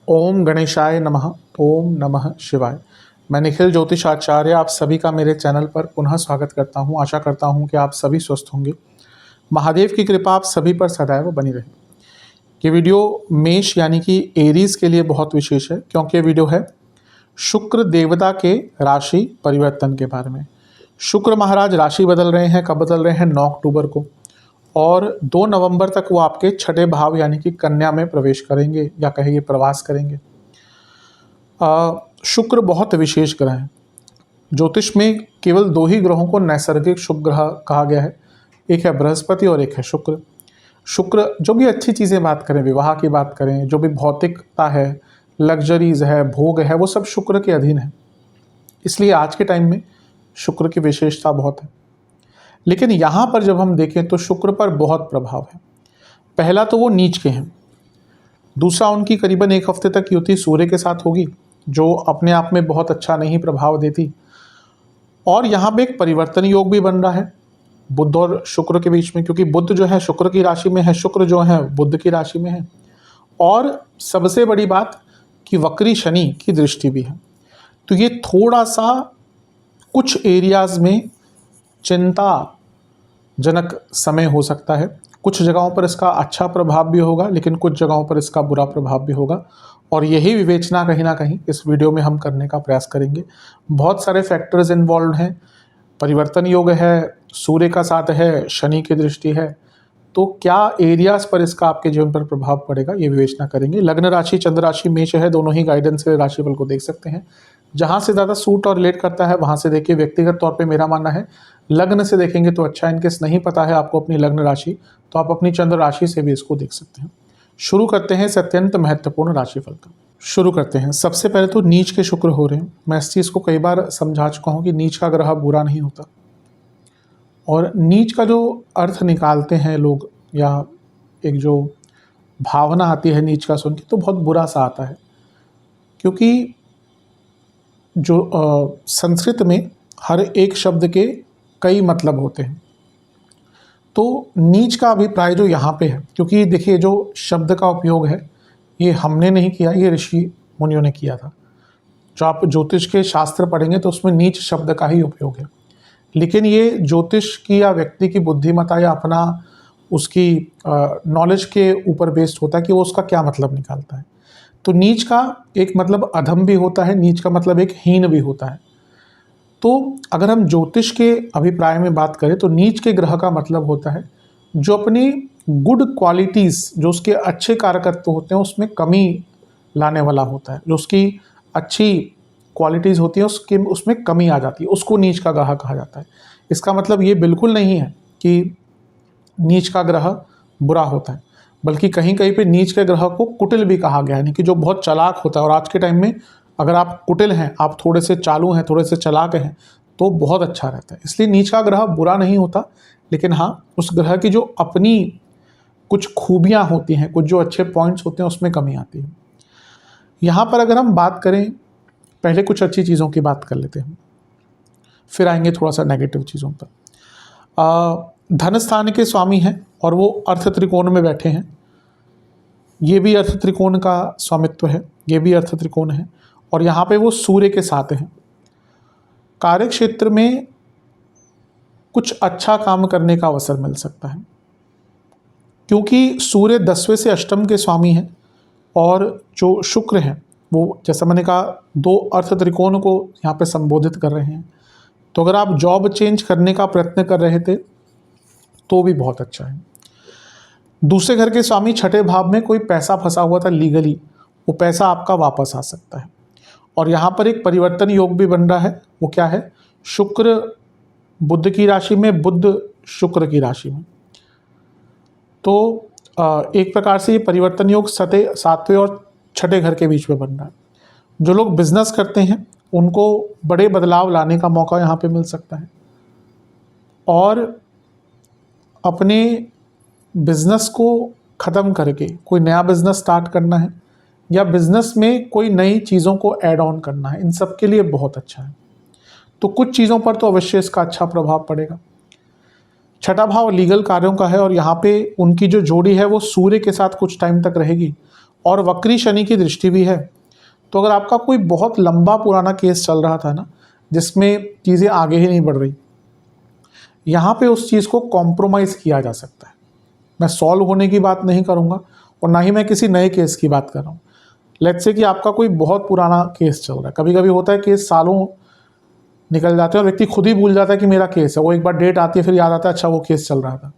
ओम गणेशाय नमः। ओम नमः शिवाय। मैं निखिल ज्योतिष आचार्य आप सभी का मेरे चैनल पर पुनः स्वागत करता हूं। आशा करता हूं कि आप सभी स्वस्थ होंगे। महादेव की कृपा आप सभी पर सदैव बनी रहे। ये वीडियो मेष यानी कि एरीज के लिए बहुत विशेष है, क्योंकि ये वीडियो है शुक्र देवता के राशि परिवर्तन के बारे में। शुक्र महाराज राशि बदल रहे हैं। कब बदल रहे हैं? 9 अक्टूबर को, और 2 नवंबर तक वो आपके छठे भाव यानी कि कन्या में प्रवेश करेंगे, या कहिए प्रवास करेंगे। शुक्र बहुत विशेष ग्रह है। ज्योतिष में केवल 2 ही ग्रहों को नैसर्गिक शुभ ग्रह कहा गया है, एक है बृहस्पति और एक है शुक्र। शुक्र जो भी अच्छी चीज़ें बात करें, विवाह की बात करें, जो भी भौतिकता है, लग्जरीज है, भोग है, वो सब शुक्र के अधीन है। इसलिए आज के टाइम में शुक्र की विशेषता बहुत है। लेकिन यहाँ पर जब हम देखें तो शुक्र पर बहुत प्रभाव है। पहला तो वो नीच के हैं, दूसरा उनकी करीबन 1 हफ्ते तक युति सूर्य के साथ होगी, जो अपने आप में बहुत अच्छा नहीं प्रभाव देती। और यहाँ पे एक परिवर्तन योग भी बन रहा है बुध और शुक्र के बीच में, क्योंकि बुध जो है शुक्र की राशि में है, शुक्र जो है बुध की राशि में है। और सबसे बड़ी बात कि वक्री शनि की दृष्टि भी है। तो ये थोड़ा सा कुछ एरियाज में चिंताजनक समय हो सकता है। कुछ जगहों पर इसका अच्छा प्रभाव भी होगा, लेकिन कुछ जगहों पर इसका बुरा प्रभाव भी होगा। और यही विवेचना कहीं ना कहीं इस वीडियो में हम करने का प्रयास करेंगे। बहुत सारे फैक्टर्स इन्वॉल्व हैं। परिवर्तन योग है, सूर्य का साथ है, शनि की दृष्टि है, तो क्या एरियाज पर इसका आपके जीवन पर प्रभाव पड़ेगा, ये विवेचना करेंगे। लग्न राशि चंद्र राशि मेष है, दोनों ही गाइडेंस से राशिफल को देख सकते हैं। जहाँ से ज़्यादा सूट और रिलेट करता है वहाँ से देखिए। व्यक्तिगत तौर पे मेरा मानना है लग्न से देखेंगे तो अच्छा। इनकेस नहीं पता है आपको अपनी लग्न राशि, तो आप अपनी चंद्र राशि से भी इसको देख सकते हैं। शुरू करते हैं इस अत्यंत महत्वपूर्ण राशिफल का। शुरू करते हैं। सबसे पहले तो नीच के शुक्र हो रहे हैं। मैं इस चीज़ को कई बार समझा चुका हूँ कि नीच का ग्रह बुरा नहीं होता, और नीच का जो अर्थ निकालते हैं लोग, या एक जो भावना आती है नीच का सुन के, तो बहुत बुरा सा आता है। क्योंकि जो संस्कृत में हर एक शब्द के कई मतलब होते हैं। तो नीच का अभिप्राय जो यहाँ पे है, क्योंकि देखिए जो शब्द का उपयोग है ये हमने नहीं किया, ये ऋषि मुनियों ने किया था। जो आप ज्योतिष के शास्त्र पढ़ेंगे तो उसमें नीच शब्द का ही उपयोग है। लेकिन ये ज्योतिष की या व्यक्ति की बुद्धिमत्ता या अपना उसकी नॉलेज के ऊपर बेस्ड होता है कि वो उसका क्या मतलब निकालता है। तो नीच का एक मतलब अधम भी होता है, नीच का मतलब एक हीन भी होता है। तो अगर हम ज्योतिष के अभिप्राय में बात करें तो नीच के ग्रह का मतलब होता है जो अपनी गुड क्वालिटीज़, जो उसके अच्छे कारकत्व होते हैं उसमें कमी लाने वाला होता है। जो उसकी अच्छी क्वालिटीज़ होती हैं उसमें कमी आ जाती है, उसको नीच का ग्रह कहा जाता है। इसका मतलब ये बिल्कुल नहीं है कि नीच का ग्रह बुरा होता है, बल्कि कहीं कहीं पे नीच के ग्रह को कुटिल भी कहा गया है, यानी कि जो बहुत चालाक होता है। और आज के टाइम में अगर आप कुटिल हैं, आप थोड़े से चालू हैं, थोड़े से चालाक हैं, तो बहुत अच्छा रहता है। इसलिए नीच का ग्रह बुरा नहीं होता, लेकिन हाँ उस ग्रह की जो अपनी कुछ खूबियाँ होती हैं, कुछ जो अच्छे पॉइंट्स होते हैं उसमें कमी आती है। यहाँ पर अगर हम बात करें, पहले कुछ अच्छी चीज़ों की बात कर लेते हैं, फिर आएंगे थोड़ा सा नेगेटिव चीज़ों पर। धन स्थान के स्वामी हैं और वो अर्थ त्रिकोण में बैठे हैं। ये भी अर्थ त्रिकोण का स्वामित्व है, ये भी अर्थ त्रिकोण है, और यहाँ पे वो सूर्य के साथ हैं। कार्य क्षेत्र में कुछ अच्छा काम करने का अवसर मिल सकता है, क्योंकि सूर्य 10वें से अष्टम के स्वामी हैं, और जो शुक्र हैं वो, जैसा मैंने कहा, 2 अर्थ त्रिकोण को यहाँ पे संबोधित कर रहे हैं। तो अगर आप जॉब चेंज करने का प्रयत्न कर रहे थे तो भी बहुत अच्छा है। दूसरे घर के स्वामी छठे भाव में, कोई पैसा फंसा हुआ था लीगली, वो पैसा आपका वापस आ सकता है। और यहाँ पर एक परिवर्तन योग भी बन रहा है। वो क्या है? शुक्र बुध की राशि में, बुध शुक्र की राशि में। तो एक प्रकार से ये परिवर्तन योग 7वें और छठे घर के बीच में बन रहा है। जो लोग बिजनेस करते हैं उनको बड़े बदलाव लाने का मौका यहाँ पे मिल सकता है, और अपने बिजनेस को ख़त्म करके कोई नया बिजनेस स्टार्ट करना है, या बिजनेस में कोई नई चीज़ों को ऐड ऑन करना है, इन सब के लिए बहुत अच्छा है। तो कुछ चीज़ों पर तो अवश्य इसका अच्छा प्रभाव पड़ेगा। छठा भाव लीगल कार्यों का है और यहाँ पे उनकी जो जोड़ी है वो सूर्य के साथ कुछ टाइम तक रहेगी और वक्री शनि की दृष्टि भी है। तो अगर आपका कोई बहुत लंबा पुराना केस चल रहा था ना, जिसमें चीज़ें आगे ही नहीं बढ़ रही, यहाँ पे उस चीज़ को कॉम्प्रोमाइज़ किया जा सकता है। मैं सॉल्व होने की बात नहीं करूँगा और ना ही मैं किसी नए केस की बात कर रहा हूँ। लेट्स से कि आपका कोई बहुत पुराना केस चल रहा है, कभी कभी होता है केस सालों निकल जाते हैं और व्यक्ति खुद ही भूल जाता है कि मेरा केस है। वो एक बार डेट आती है फिर याद आता है अच्छा वो केस चल रहा था।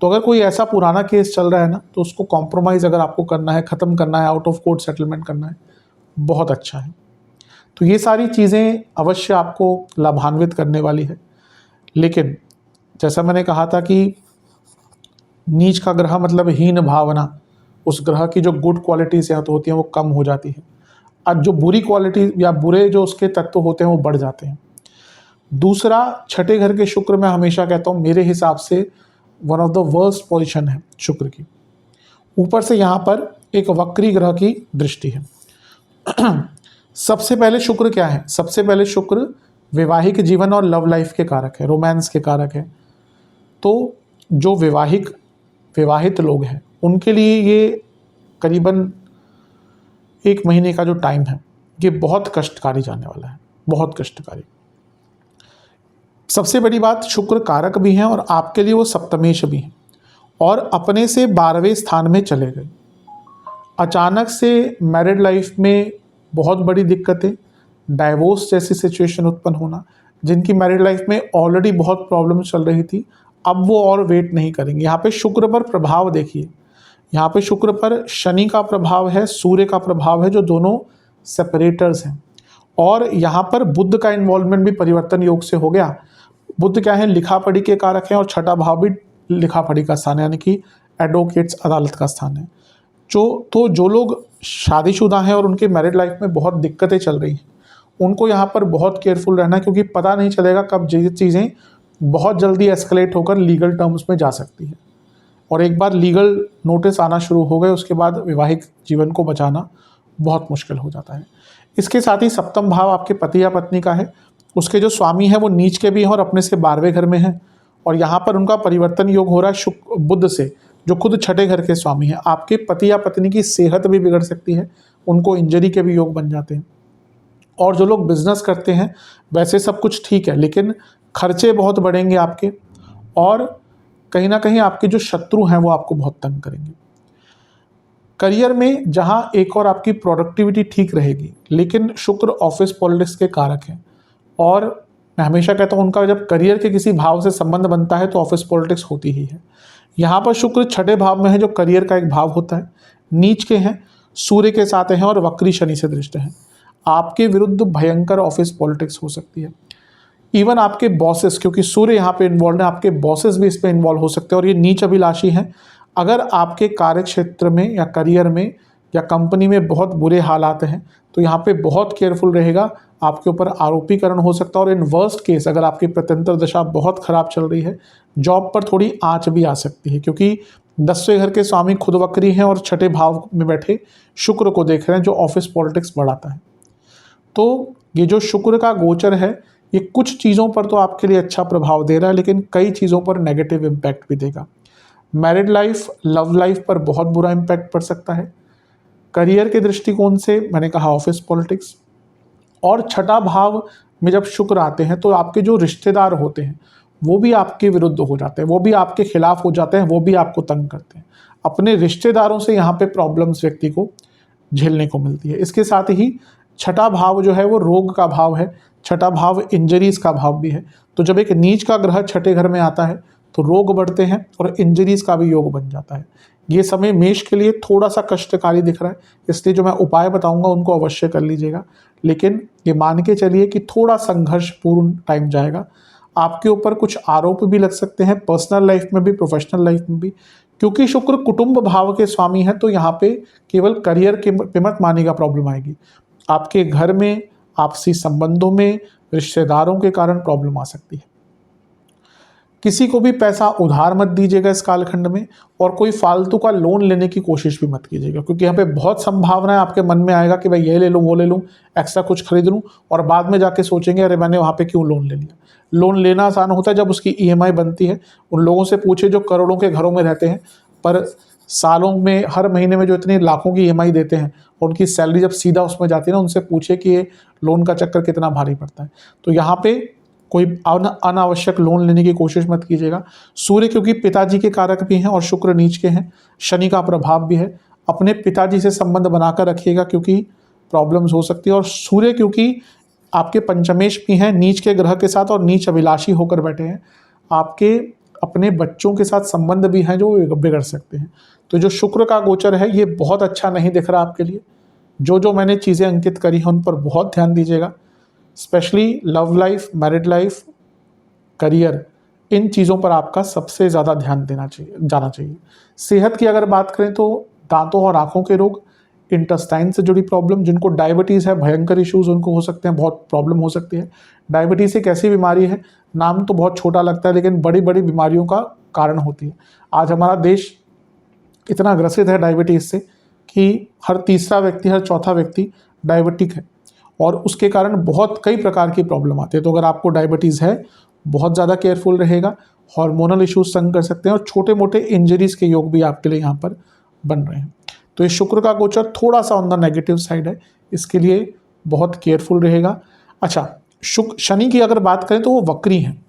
तो अगर कोई ऐसा पुराना केस चल रहा है ना, तो उसको कॉम्प्रोमाइज़ अगर आपको करना है, ख़त्म करना है, आउट ऑफ कोर्ट सेटलमेंट करना है, बहुत अच्छा है। तो ये सारी चीज़ें अवश्य आपको लाभान्वित करने वाली है। लेकिन जैसा मैंने कहा था कि नीच का ग्रह मतलब हीन भावना, उस ग्रह की जो गुड क्वालिटीज़ यहाँ तो होती हैं वो कम हो जाती है और जो बुरी क्वालिटी या बुरे जो उसके तत्व होते हैं वो बढ़ जाते हैं। दूसरा, छठे घर के शुक्र, मैं हमेशा कहता हूँ मेरे हिसाब से one of the worst position है शुक्र की। ऊपर से यहाँ पर एक वक्री ग्रह की दृष्टि है। सबसे पहले शुक्र क्या है? सबसे पहले शुक्र वैवाहिक जीवन और लव लाइफ के कारक है, रोमांस के कारक है। तो जो विवाहित लोग हैं उनके लिए ये करीबन 1 महीने का जो टाइम है ये बहुत कष्टकारी जाने वाला है, बहुत कष्टकारी। सबसे बड़ी बात, शुक्र कारक भी हैं और आपके लिए वो सप्तमेश भी हैं और अपने से 12वें स्थान में चले गए। अचानक से मैरिड लाइफ में बहुत बड़ी दिक्कतें, डाइवोर्स जैसी सिचुएशन उत्पन्न होना, जिनकी मैरिड लाइफ में ऑलरेडी बहुत प्रॉब्लम चल रही थी, अब वो और वेट नहीं करेंगे। यहाँ पे शुक्र पर प्रभाव देखिए, यहाँ पे शुक्र पर शनि का प्रभाव है, सूर्य का प्रभाव है, जो दोनों सेपरेटर्स हैं। और यहाँ पर बुध का इन्वॉल्वमेंट भी परिवर्तन योग से हो गया। बुध क्या है? लिखा पढ़ी के कारक हैं और छठा भाव भी लिखा पढ़ी का स्थान है, यानी कि एडवोकेट्स, अदालत का स्थान है। जो लोग शादीशुदा हैं और उनके मैरिड लाइफ में बहुत दिक्कतें चल रही हैं, उनको यहाँ पर बहुत केयरफुल रहना है, क्योंकि पता नहीं चलेगा कब चीज़ें बहुत जल्दी एस्केलेट होकर लीगल टर्म्स में जा सकती है। और एक बार लीगल नोटिस आना शुरू हो गए उसके बाद वैवाहिक जीवन को बचाना बहुत मुश्किल हो जाता है। इसके साथ ही सप्तम भाव आपके पति या पत्नी का है, उसके जो स्वामी हैं वो नीच के भी हैं और अपने से 12वें घर में हैं और यहाँ पर उनका परिवर्तन योग हो रहा है शुक्र बुध से, जो खुद छठे घर के स्वामी हैं। आपके पति या पत्नी की सेहत भी बिगड़ सकती है, उनको इंजरी के भी योग बन जाते हैं। और जो लोग बिजनेस करते हैं वैसे सब कुछ ठीक है, लेकिन खर्चे बहुत बढ़ेंगे आपके और कहीं ना कहीं आपके जो शत्रु हैं वो आपको बहुत तंग करेंगे। करियर में जहां एक और आपकी प्रोडक्टिविटी ठीक रहेगी, लेकिन शुक्र ऑफिस पॉलिटिक्स के कारक हैं और मैं हमेशा कहता हूं उनका जब करियर के किसी भाव से संबंध बनता है तो ऑफिस पॉलिटिक्स होती ही है। यहाँ पर शुक्र छठे भाव में है, जो करियर का एक भाव होता है, नीच के हैं, सूर्य के साथ हैं और वक्री शनि से दृष्ट हैं। आपके विरुद्ध भयंकर ऑफिस पॉलिटिक्स हो सकती है। इवन आपके बॉसेस, क्योंकि सूर्य यहाँ पे इन्वॉल्व है, आपके बॉसेस भी इस पे इन्वॉल्व हो सकते हैं और ये नीच अभिलाषी हैं। अगर आपके कार्य क्षेत्र में या करियर में या कंपनी में बहुत बुरे हालात हैं तो यहाँ पे बहुत केयरफुल रहेगा, आपके ऊपर आरोपीकरण हो सकता है और इन वर्स्ट केस अगर आपकी प्रत्यंतर दशा बहुत खराब चल रही है, जॉब पर थोड़ी आंच भी आ सकती है, क्योंकि 10वें घर के स्वामी खुद वक्री हैं और छठे भाव में बैठे शुक्र को देख रहे हैं, जो ऑफिस पॉलिटिक्स बढ़ाता है। तो ये जो शुक्र का गोचर है ये कुछ चीज़ों पर तो आपके लिए अच्छा प्रभाव दे रहा है, लेकिन कई चीज़ों पर नेगेटिव इम्पैक्ट भी देगा। मैरिड लाइफ, लव लाइफ पर बहुत बुरा इम्पैक्ट पड़ सकता है। करियर के दृष्टिकोण से मैंने कहा ऑफिस पॉलिटिक्स, और छठा भाव में जब शुक्र आते हैं तो आपके जो रिश्तेदार होते हैं वो भी आपके विरुद्ध हो जाते हैं, वो भी आपके खिलाफ हो जाते हैं, वो भी आपको तंग करते हैं। अपने रिश्तेदारों से यहाँ पे प्रॉब्लम्स व्यक्ति को झेलने को मिलती है। इसके साथ ही छठा भाव जो है वो रोग का भाव है, छठा भाव इंजरीज का भाव भी है। तो जब एक नीच का ग्रह छठे घर में आता है तो रोग बढ़ते हैं और इंजरीज का भी योग बन जाता है। ये समय मेष के लिए थोड़ा सा कष्टकारी दिख रहा है, इसलिए जो मैं उपाय बताऊंगा उनको अवश्य कर लीजिएगा, लेकिन ये मान के चलिए कि थोड़ा संघर्षपूर्ण टाइम जाएगा। आपके ऊपर कुछ आरोप भी लग सकते हैं, पर्सनल लाइफ में भी, प्रोफेशनल लाइफ में भी, क्योंकि शुक्र कुटुंब भाव के स्वामी है। तो यहाँ पे केवल करियर के पे मत मानिएगा प्रॉब्लम आएगी, आपके घर में, आपसी संबंधों में, रिश्तेदारों के कारण प्रॉब्लम आ सकती है। किसी को भी पैसा उधार मत दीजिएगा इस कालखंड में, और कोई फालतू का लोन लेने की कोशिश भी मत कीजिएगा, क्योंकि यहाँ पे बहुत संभावना है आपके मन में आएगा कि भाई ये ले लूँ, वो ले लूँ, एक्स्ट्रा कुछ खरीद लूँ, और बाद में जाके सोचेंगे अरे मैंने वहाँ पे क्यों लोन ले लिया। लोन लेना आसान होता है जब उसकी ईएमआई बनती है। उन लोगों से पूछे जो करोड़ों के घरों में रहते हैं पर सालों में हर महीने में जो इतनी लाखों की ईएमआई देते हैं, उनकी सैलरी जब सीधा उसमें जाती है ना, उनसे पूछे कि ये लोन का चक्कर कितना भारी पड़ता है। तो यहाँ पे कोई अनावश्यक लोन लेने की कोशिश मत कीजिएगा। सूर्य क्योंकि पिताजी के कारक भी हैं और शुक्र नीच के हैं, शनि का प्रभाव भी है, अपने पिताजी से संबंध बनाकर रखिएगा क्योंकि प्रॉब्लम्स हो सकती है। और सूर्य क्योंकि आपके पंचमेश भी हैं नीच के ग्रह के साथ और नीच अभिलाषी होकर बैठे हैं, आपके अपने बच्चों के साथ संबंध भी हैं जो बिगड़ सकते हैं। तो जो शुक्र का गोचर है ये बहुत अच्छा नहीं दिख रहा आपके लिए। जो मैंने चीज़ें अंकित करी हैं उन पर बहुत ध्यान दीजिएगा, specially love life, married life, career, इन चीज़ों पर आपका सबसे ज़्यादा ध्यान जाना चाहिए। सेहत की अगर बात करें तो दांतों और आँखों के रोग, इंटेस्टाइन से जुड़ी प्रॉब्लम, जिनको डायबिटीज़ है भयंकर इश्यूज़ उनको हो सकते हैं, बहुत प्रॉब्लम हो सकती है। डायबिटीज़ एक ऐसी बीमारी है, नाम तो बहुत छोटा लगता है लेकिन बड़ी बड़ी बीमारियों का कारण होती है। आज हमारा देश इतना ग्रसित है डायबिटीज़ से कि हर तीसरा व्यक्ति, हर चौथा व्यक्ति डायबिटिक है, और उसके कारण बहुत कई प्रकार की प्रॉब्लम आती है। तो अगर आपको डायबिटीज़ है, बहुत ज़्यादा केयरफुल रहेगा, हार्मोनल इश्यूज संग कर सकते हैं, और छोटे मोटे इंजरीज़ के योग भी आपके लिए यहाँ पर बन रहे हैं। तो ये शुक्र का गोचर थोड़ा सा ऑन द नेगेटिव साइड है, इसके लिए बहुत केयरफुल रहेगा। अच्छा, शनि की अगर बात करें तो वो वक्री हैं।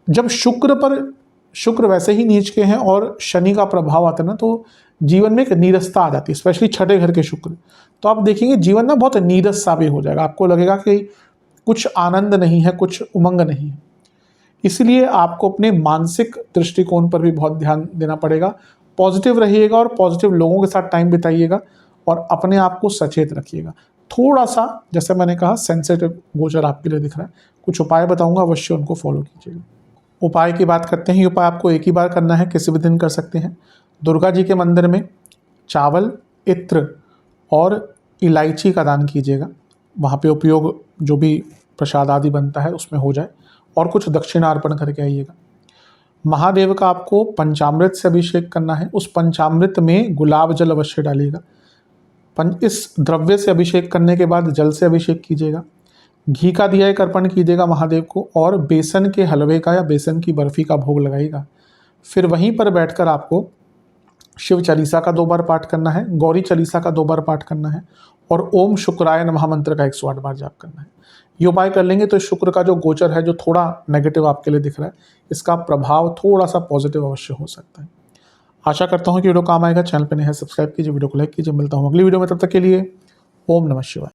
जब शुक्र वैसे ही नीच के हैं और शनि का प्रभाव आता है ना, तो जीवन में एक नीरसता आ जाती है, स्पेशली छठे घर के शुक्र। तो आप देखेंगे जीवन ना बहुत नीरस सा भी हो जाएगा, आपको लगेगा कि कुछ आनंद नहीं है, कुछ उमंग नहीं है। इसलिए आपको अपने मानसिक दृष्टिकोण पर भी बहुत ध्यान देना पड़ेगा। पॉजिटिव रहिएगा और पॉजिटिव लोगों के साथ टाइम बिताइएगा और अपने आप को सचेत रखिएगा। थोड़ा सा, जैसे मैंने कहा, सेंसिटिव गोचर आपके लिए दिख रहा है। कुछ उपाय बताऊंगा, अवश्य उनको फॉलो कीजिएगा। उपाय की बात करते हैं। ये उपाय आपको एक ही बार करना है, किसी भी दिन कर सकते हैं। दुर्गा जी के मंदिर में चावल, इत्र और इलायची का दान कीजिएगा। वहाँ पे उपयोग जो भी प्रसाद आदि बनता है उसमें हो जाए, और कुछ दक्षिणा अर्पण करके आइएगा। महादेव का आपको पंचामृत से अभिषेक करना है। उस पंचामृत में गुलाब जल अवश्य डालिएगा। इस द्रव्य से अभिषेक करने के बाद जल से अभिषेक कीजिएगा। घी का दिया एक अर्पण कीजिएगा महादेव को, और बेसन के हलवे का या बेसन की बर्फ़ी का भोग लगाइएगा। फिर वहीं पर बैठकर आपको शिव चालीसा का 2 बार पाठ करना है, गौरी चालीसा का 2 बार पाठ करना है, और ओम शुक्राय नमः मंत्र का 108 बार जाप करना है। ये उपाय कर लेंगे तो शुक्र का जो गोचर है, जो थोड़ा नेगेटिव आपके लिए दिख रहा है, इसका प्रभाव थोड़ा सा पॉजिटिव अवश्य हो सकता है। आशा करता हूँ कि वीडियो काम आएगा। चैनल पर नए हैं, सब्सक्राइब कीजिए, वीडियो को लाइक कीजिए। मिलता हूँ अगली वीडियो में, तब तक के लिए ओम नमः शिवाय।